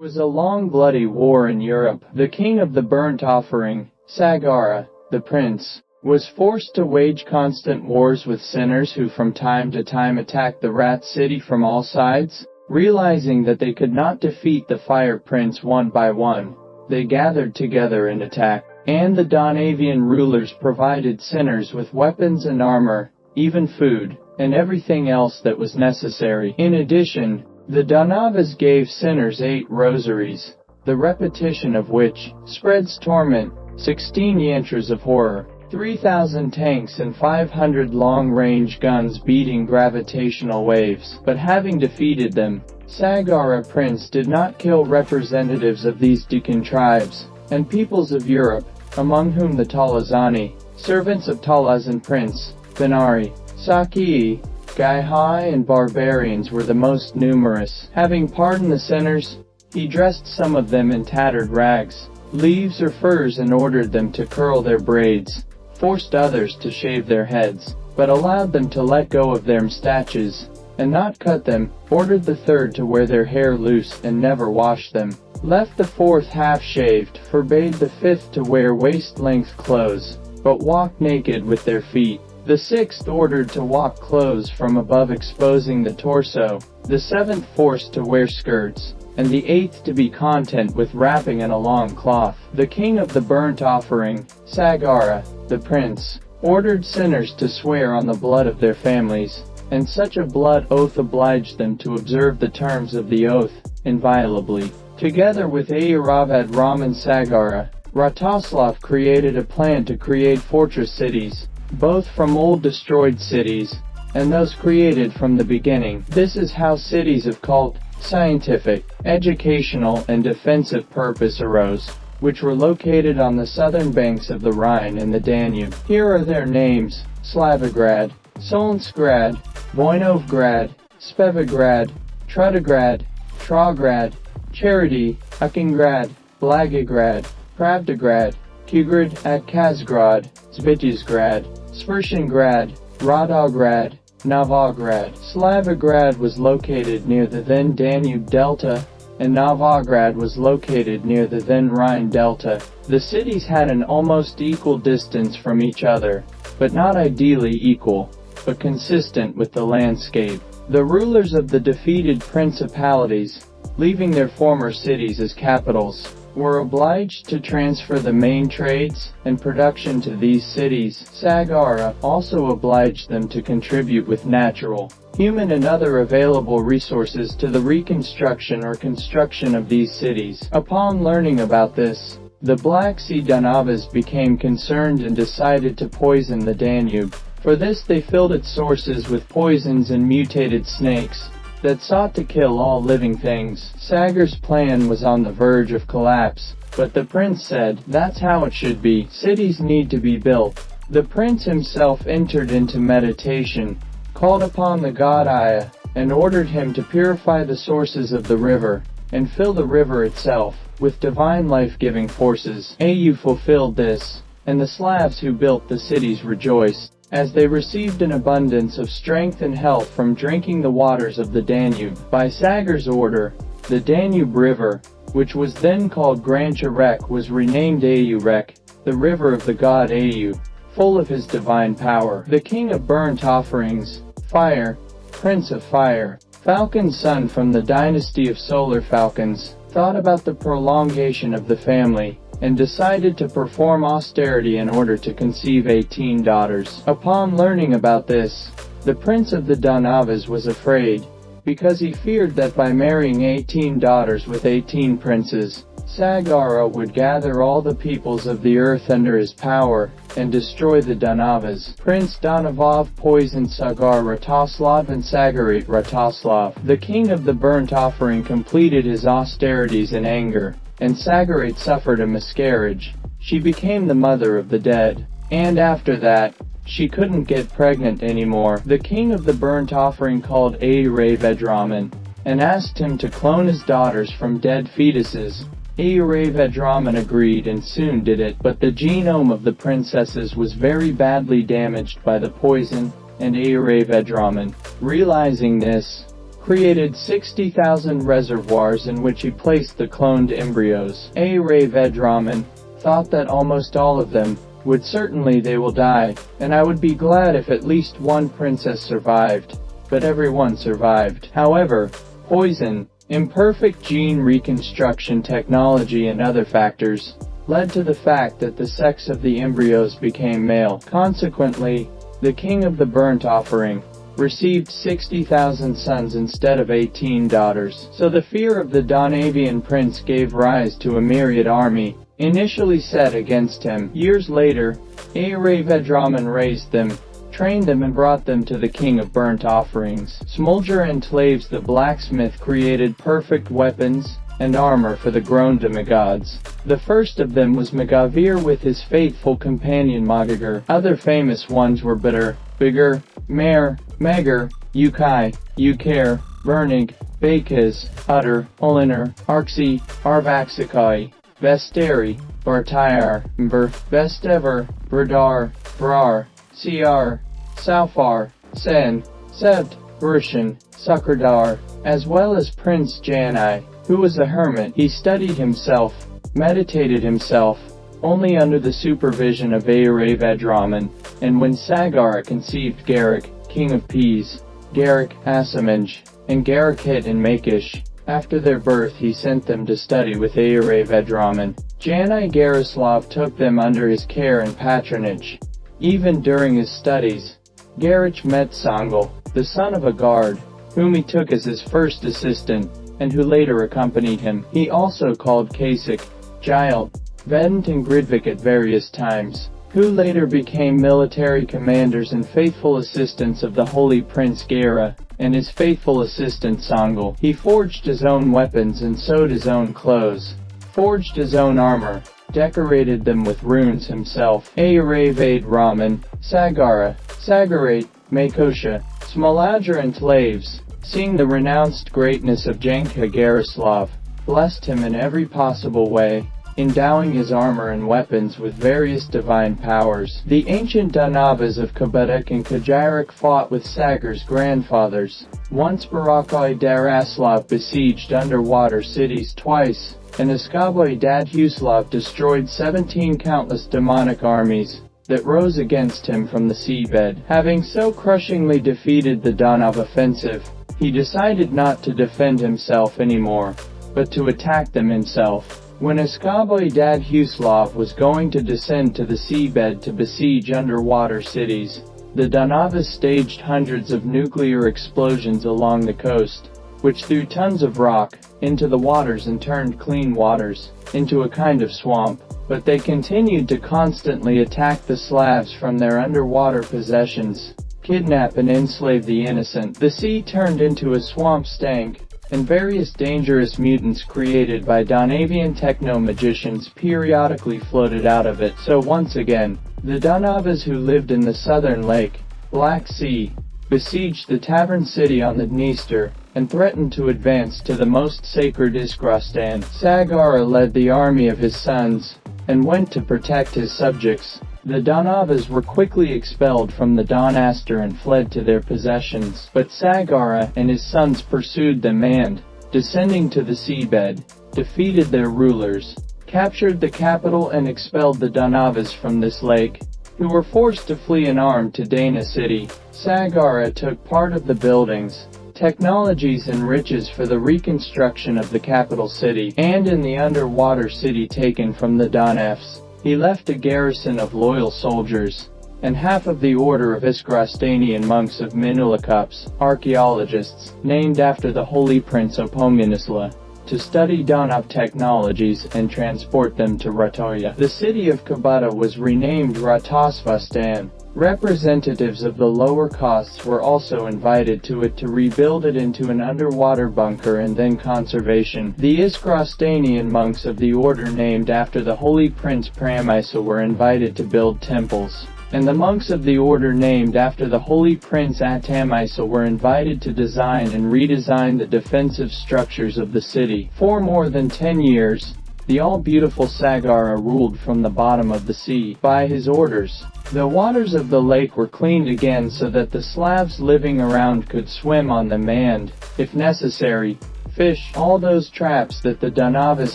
There was a long bloody war in Europe. The king of the burnt offering, SagaRA, the prince, was forced to wage constant wars with sinners who from time to time attacked the rat city from all sides. Realizing that they could not defeat the fire prince one by one, they gathered together and attacked, and the Danavian rulers provided sinners with weapons and armor, even food, and everything else that was necessary. In addition, the Danavas gave sinners 8 rosaries, the repetition of which spreads torment, 16 yantras of horror, 3,000 tanks and 500 long-range guns beating gravitational waves. But having defeated them, SagaRA Prince did not kill representatives of these Deccan tribes and peoples of Europe, among whom the Talazani, servants of Talazan Prince, Benari, Saki, Gaihai and barbarians were the most numerous. Having pardoned the sinners, he dressed some of them in tattered rags, leaves or furs and ordered them to curl their braids, forced others to shave their heads, but allowed them to let go of their moustaches, and not cut them, ordered the third to wear their hair loose and never wash them, left the fourth half-shaved, forbade the fifth to wear waist-length clothes, but walk naked with their feet. The sixth ordered to walk clothes from above exposing the torso, the seventh forced to wear skirts, and the eighth to be content with wrapping in a long cloth. The king of the burnt offering, SagaRA, the prince, ordered sinners to swear on the blood of their families, and such a blood oath obliged them to observe the terms of the oath, inviolably. Together with Ayuravad Raman SagaRA, Ratoslav created a plan to create fortress cities, both from old destroyed cities, and those created from the beginning. This is how cities of cult, scientific, educational and defensive purpose arose, which were located on the southern banks of the Rhine and the Danube. Here are their names: Slavograd, Solnsgrad, Voinovgrad, Spevograd, Trudograd, Trograd, Charity, Uckingrad, Blagograd, Pravdograd, Kugrad, Kazgrad, Zvityzgrad, Svershingrad, Radagast, Novograd. Slavograd was located near the then Danube Delta, and Novograd was located near the then Rhine Delta. The cities had an almost equal distance from each other, but not ideally equal, but consistent with the landscape. The rulers of the defeated principalities, leaving their former cities as capitals, were obliged to transfer the main trades and production to these cities. SagaRA also obliged them to contribute with natural, human and other available resources to the reconstruction or construction of these cities. Upon learning about this, the Black Sea Danavas became concerned and decided to poison the Danube. For this they filled its sources with poisons and mutated snakes that sought to kill all living things. SagaR's plan was on the verge of collapse, but the prince said, "That's how it should be. Cities need to be built." The prince himself entered into meditation, called upon the god Aya, and ordered him to purify the sources of the river, and fill the river itself with divine life-giving forces. Aya fulfilled this, and the SLAVS who built the cities rejoiced, as they received an abundance of strength and health from drinking the waters of the Danube. By SagaR's order, the Danube River, which was then called Grancha Rek, was renamed Ayu Rek, the river of the god Ayu, full of his divine power. The king of burnt offerings, Fire, Prince of Fire, Falcon's son from the dynasty of solar falcons, thought about the prolongation of the family, and decided to perform austerity in order to conceive 18 daughters. Upon learning about this, the prince of the Danavas was afraid, because he feared that by marrying 18 daughters with 18 princes, SagaRA would gather all the peoples of the earth under his power, and destroy the Danavas. Prince Danavov poisoned SagaR Ratoslav and SagaR Ratoslav. The king of the burnt offering completed his austerities in anger, and SagaR suffered a miscarriage. She became the mother of the dead, and after that, she couldn't get pregnant anymore. The king of the burnt offering called Ayurvedraman, and asked him to clone his daughters from dead fetuses. Ayurvedraman agreed and soon did it, but the genome of the princesses was very badly damaged by the poison, and Ayurvedraman, realizing this, created 60,000 reservoirs in which he placed the cloned embryos. Vedraman thought that almost all of them would certainly they will die, and I would be glad if at least one princess survived. But everyone survived. However, poison, imperfect gene reconstruction technology and other factors led to the fact that the sex of the embryos became male. Consequently, the king of the burnt offering received 60,000 sons instead of 18 daughters. So the fear of the Danavian prince gave rise to a myriad army, initially set against him. Years later, Vedraman raised them, trained them and brought them to the king of burnt offerings. Smolder and SLAVS the blacksmith created perfect weapons and armor for the grown demigods. The first of them was Magavir with his faithful companion Magagar. Other famous ones were Bitter, Bigger, Mare, Magar, Ukai, Ukare, Vernig, Bakaz, Utter, Oliner, Arxi, Arvaxikai, Vesteri, Bartayar, Mber, Vestever, Bradar, Brar, Cr, Saufar, Sen, Sept, Rushan, Sukardar, as well as Prince Janai, who was a hermit. He studied himself, meditated himself, only under the supervision of Vedraman, and when SagaRA conceived Garak, king of Peas, Garak, Asamenge, and Garakit and Makosh, after their birth he sent them to study with Vedraman. Janai Garislav took them under his care and patronage. Even during his studies, Garich met Sangal, the son of a guard, whom he took as his first assistant, and who later accompanied him. He also called Kasich, Giles, Vedant and Gridvik at various times, who later became military commanders and faithful assistants of the holy prince Gara, and his faithful assistant Sangal. He forged his own weapons and sewed his own clothes, forged his own armor, decorated them with runes himself. Vedraman, SagaRA, SagaRate, Makosha, Smoladra and SLAVS, seeing the renounced greatness of Janka Garislav, blessed him in every possible way, endowing his armor and weapons with various divine powers. The ancient danavas of Kabadak and Kajarak fought with SagaR's grandfathers. Once Barakai Daraslav besieged underwater cities twice, and Askaboy Dadhuslav destroyed 17 countless demonic armies that rose against him from the seabed. Having so crushingly defeated the Danav offensive, he decided not to defend himself anymore, but to attack them himself. When Askaboy Dadhuslav was going to descend to the seabed to besiege underwater cities, the Danavas staged hundreds of nuclear explosions along the coast, which threw tons of rock into the waters and turned clean waters into a kind of swamp. But they continued to constantly attack the SLAVS from their underwater possessions, kidnap and enslave the innocent. The sea turned into a swamp stank, and various dangerous mutants created by Danavian techno-magicians periodically floated out of it. So once again, the Danavas who lived in the southern lake, Black Sea, besieged the tavern city on the Dniester, and threatened to advance to the most sacred Iskrastan. SagaRA led the army of his sons, and went to protect his subjects. The Danavas were quickly expelled from the Danaster and fled to their possessions, but SagaRA and his sons pursued them and, descending to the seabed, defeated their rulers, captured the capital and expelled the Danavas from this lake, who were forced to flee unarmed to Dana city. SagaRA took part of the buildings, technologies and riches for the reconstruction of the capital city, and in the underwater city taken from the Danavs, he left a garrison of loyal soldiers, and half of the order of Iskrastanian monks of Minulakups, archaeologists, named after the holy prince Opomenisla, to study Danav technologies and transport them to Ratoya. The city of Kabata was renamed Ratasvastan. Representatives of the lower castes were also invited to it to rebuild it into an underwater bunker and then conservation. The Iskrastanian monks of the order named after the holy prince Pramisa were invited to build temples, and the monks of the order named after the holy prince Atamisa were invited to design and redesign the defensive structures of the city. For more than 10 years, the all-beautiful SagaRA ruled from the bottom of the sea. By his orders, the waters of the lake were cleaned again so that the Slavs living around could swim on them and, if necessary, fish. All those traps that the danavas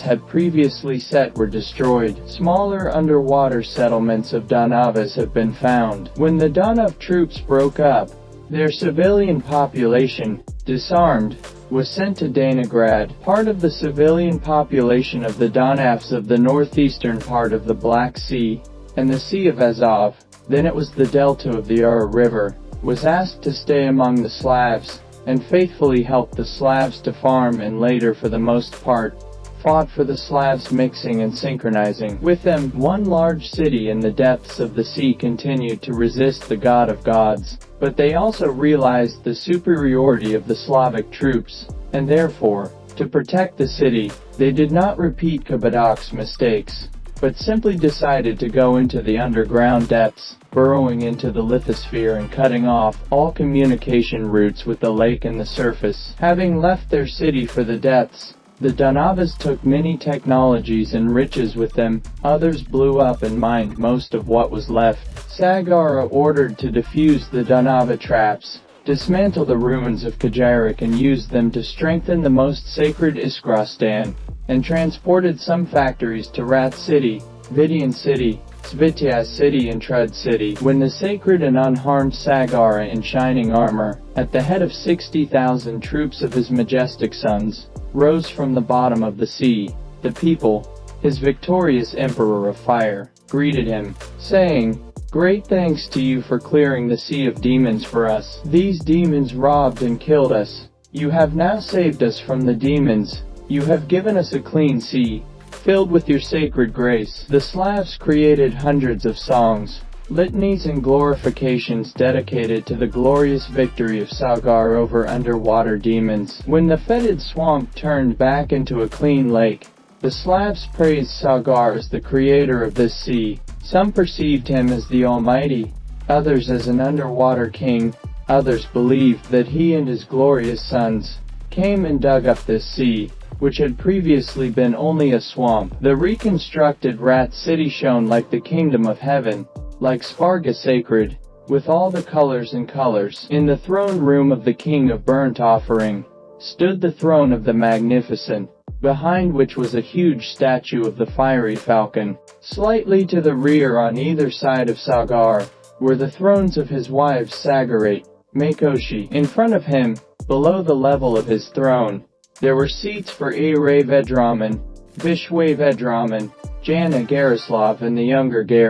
had previously set were destroyed. Smaller underwater settlements of danavas have been found. When the Danav troops broke up, their civilian population, disarmed, was sent to Danagrad, part of the civilian population of the Danavs of the northeastern part of the Black Sea, and the Sea of Azov, then it was the delta of the Ura River, was asked to stay among the Slavs, and faithfully help the Slavs to farm and later for the most part, fought for the Slavs mixing and synchronizing with them. One large city in the depths of the sea continued to resist the god of gods, but they also realized the superiority of the Slavic troops, and therefore, to protect the city, they did not repeat Kabadok's mistakes, but simply decided to go into the underground depths, burrowing into the lithosphere and cutting off all communication routes with the lake and the surface. Having left their city for the depths, the Danavas took many technologies and riches with them, others blew up and mined most of what was left. SagaRA ordered to defuse the Danava traps, dismantle the ruins of Kajarik and use them to strengthen the most sacred Iskrastan, and transported some factories to Rat City, Vidian City, Svitya City and Trud City. When the sacred and unharmed SagaRA in shining armor, at the head of 60,000 troops of his majestic sons, rose from the bottom of the sea, the people, his victorious emperor of fire, greeted him, saying, "Great thanks to you for clearing the sea of demons for us. These demons robbed and killed us. You have now saved us from the demons. You have given us a clean sea, filled with your sacred grace." The Slavs created hundreds of songs, litanies and glorifications dedicated to the glorious victory of SagaR over underwater demons. When the fetid swamp turned back into a clean lake, the Slavs praised SagaR as the creator of this sea. Some perceived him as the Almighty, others as an underwater king, others believed that he and his glorious sons came and dug up this sea, which had previously been only a swamp. The reconstructed Rat City shone like the kingdom of heaven, like Sparga sacred, with all the colors and colors. In the throne room of the king of burnt offering, stood the throne of the magnificent, behind which was a huge statue of the fiery falcon. Slightly to the rear on either side of SagaR, were the thrones of his wives Sagarate, Makoshi. In front of him, below the level of his throne, there were seats for Ere Vedraman, Vishwe Vedraman, Jana Garislav and the younger Gar.